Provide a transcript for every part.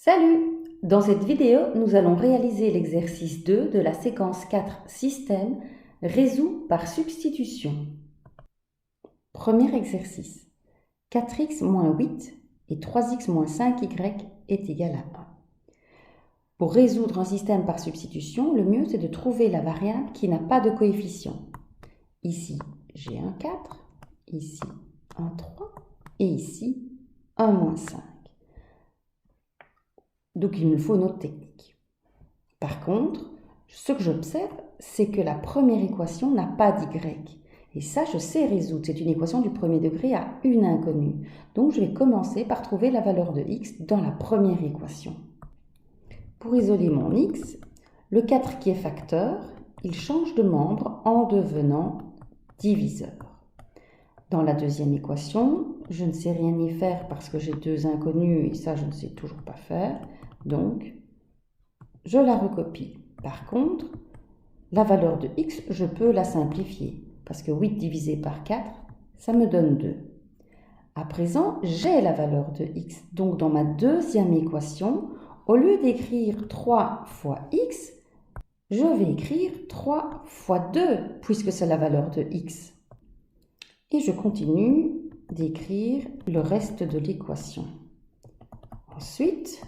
Salut! Dans cette vidéo, nous allons réaliser l'exercice 2 de la séquence 4 système résout par substitution. Premier exercice. 4x moins 8 et 3x moins 5y est égal à 1. Pour résoudre un système par substitution, le mieux c'est de trouver la variable qui n'a pas de coefficient. Ici, j'ai un 4, ici un 3 et ici un moins 5. Donc, il me faut une autre technique. Par contre, ce que j'observe, c'est que la première équation n'a pas d'y. Et ça, je sais résoudre. C'est une équation du premier degré à une inconnue. Donc, je vais commencer par trouver la valeur de x dans la première équation. Pour isoler mon x, le 4 qui est facteur, il change de membre en devenant diviseur. Dans la deuxième équation, je ne sais rien y faire parce que j'ai deux inconnus et ça, je ne sais toujours pas faire. Donc, je la recopie. Par contre, la valeur de x, je peux la simplifier parce que 8 divisé par 4, ça me donne 2. À présent, j'ai la valeur de x. Donc, dans ma deuxième équation, au lieu d'écrire 3 fois x, je vais écrire 3 fois 2 puisque c'est la valeur de x. Et je continue d'écrire le reste de l'équation. Ensuite,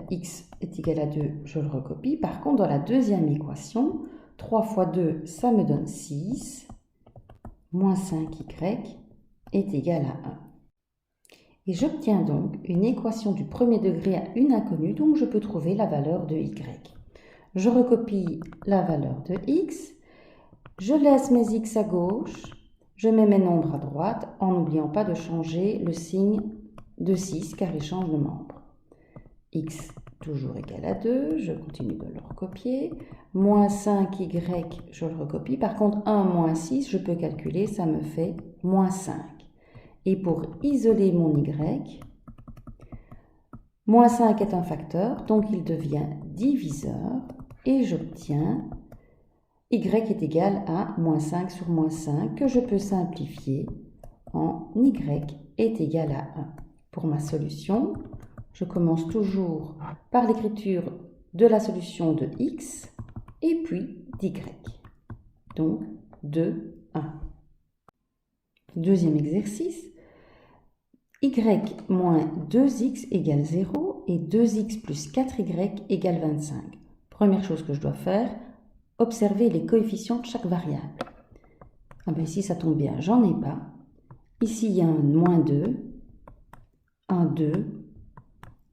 x est égal à 2, je le recopie. Par contre, dans la deuxième équation, 3 fois 2, ça me donne 6, moins 5y est égal à 1. Et j'obtiens donc une équation du premier degré à une inconnue, donc je peux trouver la valeur de y. Je recopie la valeur de x, je laisse mes x à gauche, je mets mes nombres à droite, en n'oubliant pas de changer le signe de 6 car il change de membre. X toujours égal à 2, je continue de le recopier. Moins 5y, je le recopie. Par contre, 1 moins 6, je peux calculer, ça me fait moins 5. Et pour isoler mon y, moins 5 est un facteur, donc il devient diviseur. Et j'obtiens y est égal à moins 5 sur moins 5, que je peux simplifier en y est égal à 1. Pour ma solution, je commence toujours par l'écriture de la solution de x et puis d'y. Donc, 2, 1. Deuxième exercice. Y moins 2x égale 0 et 2x plus 4y égale 25. Première chose que je dois faire, observer les coefficients de chaque variable. Ah ben ici, ça tombe bien, j'en ai pas. Ici, il y a un moins 2, un 2,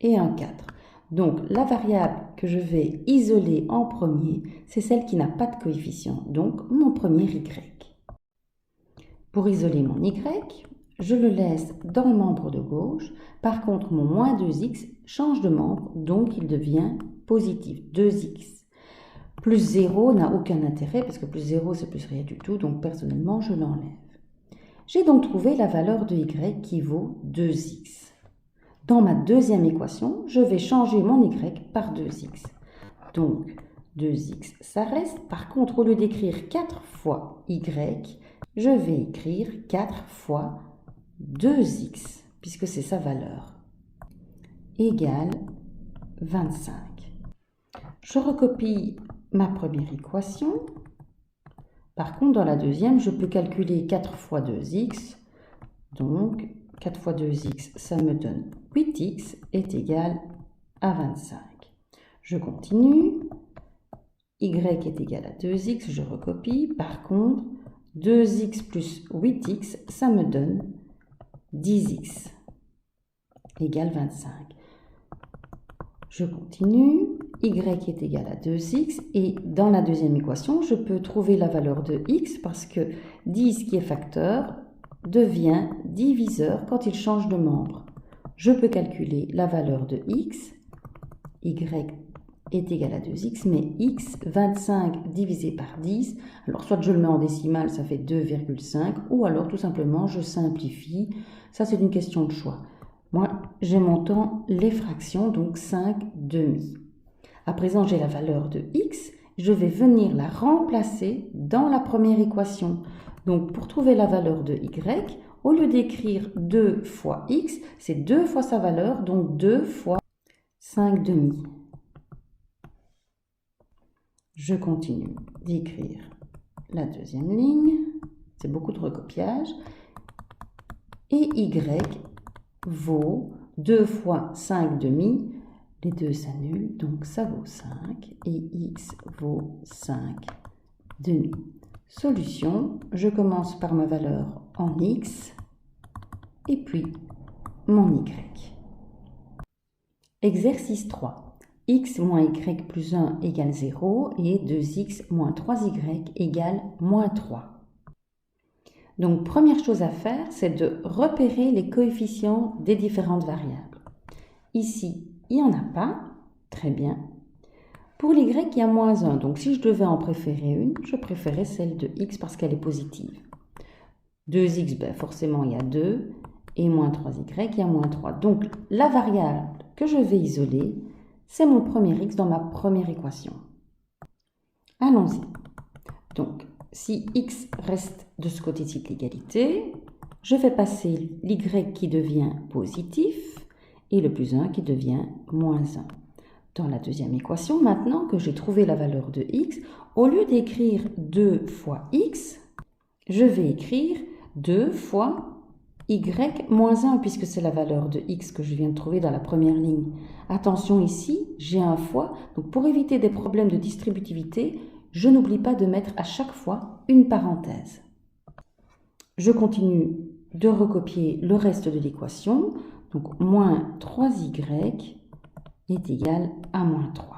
et un 4. Donc, la variable que je vais isoler en premier, c'est celle qui n'a pas de coefficient, donc mon premier y. Pour isoler mon y, je le laisse dans le membre de gauche. Par contre, mon moins 2x change de membre, donc il devient positif, 2x. Plus 0 n'a aucun intérêt, parce que plus 0, c'est plus rien du tout, donc personnellement, je l'enlève. J'ai donc trouvé la valeur de y qui vaut 2x. Dans ma deuxième équation, je vais changer mon y par 2x. Donc, 2x, ça reste. Par contre, au lieu d'écrire 4 fois y, je vais écrire 4 fois 2x, puisque c'est sa valeur, égale 25. Je recopie ma première équation. Par contre, dans la deuxième, je peux calculer 4 fois 2x. Donc, 4 fois 2x, ça me donne 8x est égal à 25. Je continue. Y est égal à 2x, je recopie. Par contre, 2x plus 8x, ça me donne 10x égale 25. Je continue. Y est égal à 2x et dans la deuxième équation, je peux trouver la valeur de x parce que 10 qui est facteur devient diviseur quand il change de membre. Je peux calculer la valeur de x. Y est égal à 2x, mais x, 25 divisé par 10, alors soit je le mets en décimale, ça fait 2,5, ou alors tout simplement je simplifie. Ça, c'est une question de choix. Moi, j'aime autant les fractions, donc 5 demi. À présent, j'ai la valeur de x. Je vais venir la remplacer dans la première équation. Donc, pour trouver la valeur de y, au lieu d'écrire 2 fois x, c'est 2 fois sa valeur, donc 2 fois 5 demi. Je continue d'écrire la deuxième ligne. C'est beaucoup de recopiage. Et y vaut 2 fois 5 demi. Les deux s'annulent, donc ça vaut 5. Et x vaut 5 demi. Solution, je commence par ma valeur en x et puis mon y. Exercice 3. X moins y plus 1 égale 0 et 2x moins 3y égale moins 3. Donc, première chose à faire, c'est de repérer les coefficients des différentes variables. Ici, il n'y en a pas. Très bien. Pour l'y, il y a moins 1. Donc, si je devais en préférer une, je préférais celle de x parce qu'elle est positive. 2x, ben, forcément, il y a 2. Et moins 3y, il y a moins 3. Donc, la variable que je vais isoler, c'est mon premier x dans ma première équation. Allons-y. Donc, si x reste de ce côté-ci de l'égalité, je vais passer l'y qui devient positif et le plus 1 qui devient moins 1. Dans la deuxième équation, maintenant que j'ai trouvé la valeur de x, au lieu d'écrire 2 fois x, je vais écrire 2 fois y moins 1, puisque c'est la valeur de x que je viens de trouver dans la première ligne. Attention ici, j'ai un fois, donc pour éviter des problèmes de distributivité, je n'oublie pas de mettre à chaque fois une parenthèse. Je continue de recopier le reste de l'équation, donc moins 3y est égal à moins 3.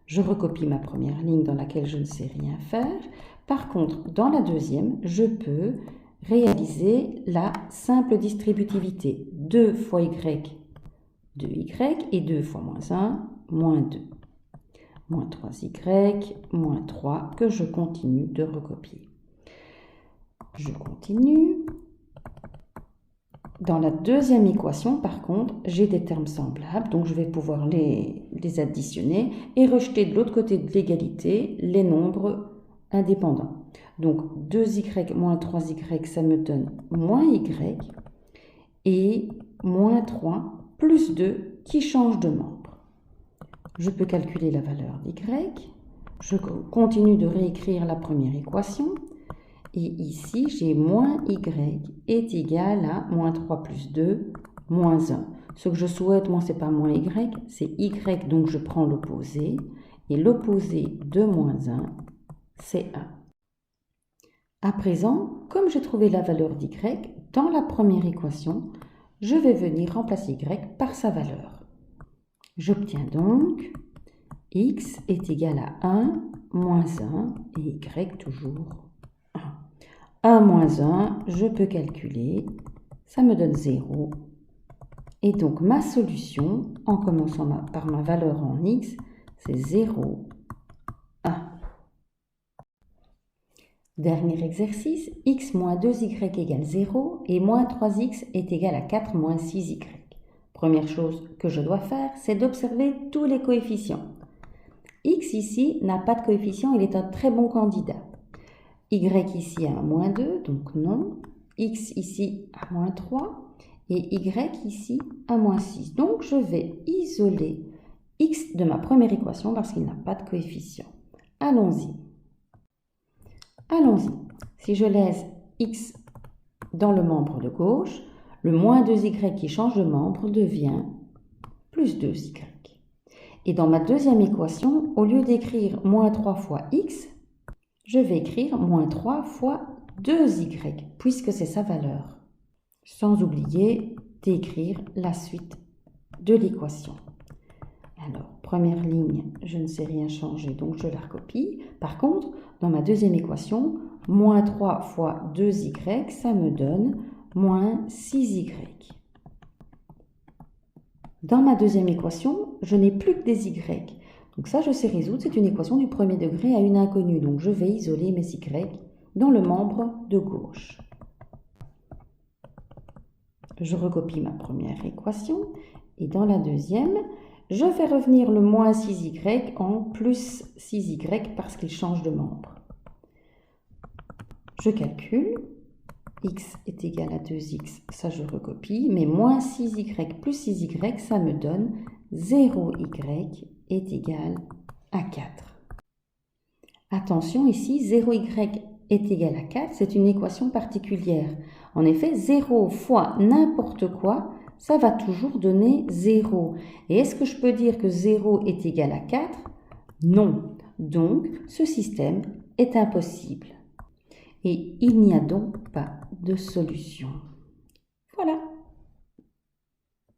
Je recopie ma première ligne dans laquelle je ne sais rien faire. Par contre, dans la deuxième, je peux réaliser la simple distributivité. 2 fois y, 2y, et 2 fois moins 1, moins 2. Moins 3y, moins 3, que je continue de recopier. Je continue. Dans la deuxième équation, par contre, j'ai des termes semblables, donc je vais pouvoir les additionner et rejeter de l'autre côté de l'égalité les nombres indépendants. Donc 2y moins 3y, ça me donne moins y, et moins 3 plus 2 qui change de membre. Je peux calculer la valeur d'y. Je continue de réécrire la première équation. Et ici, j'ai moins y est égal à moins 3 plus 2, moins 1. Ce que je souhaite, moi, ce n'est pas moins y, c'est y, donc je prends l'opposé. Et l'opposé de moins 1, c'est 1. À présent, comme j'ai trouvé la valeur d'y dans la première équation, je vais venir remplacer y par sa valeur. J'obtiens donc x est égal à 1, moins 1, et y toujours 1. 1 moins 1, je peux calculer, ça me donne 0. Et donc ma solution, en commençant par ma valeur en x, c'est 0, 1. Dernier exercice, x moins 2y égale 0 et moins 3x est égal à 4 moins 6y. Première chose que je dois faire, c'est d'observer tous les coefficients. X ici n'a pas de coefficient, il est un très bon candidat. Y ici a un moins 2, donc non. X ici a moins 3 et Y ici a moins 6. Donc je vais isoler X de ma première équation parce qu'il n'a pas de coefficient. Allons-y. Allons-y. Si je laisse X dans le membre de gauche, le moins 2Y qui change de membre devient plus 2Y. Et dans ma deuxième équation, au lieu d'écrire moins 3 fois X, je vais écrire moins 3 fois 2y, puisque c'est sa valeur. Sans oublier d'écrire la suite de l'équation. Alors, première ligne, je ne sais rien changer, donc je la recopie. Par contre, dans ma deuxième équation, moins 3 fois 2y, ça me donne moins 6y. Dans ma deuxième équation, je n'ai plus que des y. Donc ça, je sais résoudre. C'est une équation du premier degré à une inconnue. Donc je vais isoler mes y dans le membre de gauche. Je recopie ma première équation. Et dans la deuxième, je fais revenir le moins 6y en plus 6y parce qu'il change de membre. Je calcule. X est égal à 2x, ça je recopie. Mais moins 6y plus 6y, ça me donne 0y est égal à 4. Attention ici, 0y est égal à 4, c'est une équation particulière. En effet, 0 fois n'importe quoi, ça va toujours donner 0. Et est-ce que je peux dire que 0 est égal à 4? Non. Donc, ce système est impossible. Et il n'y a donc pas de solution. Voilà.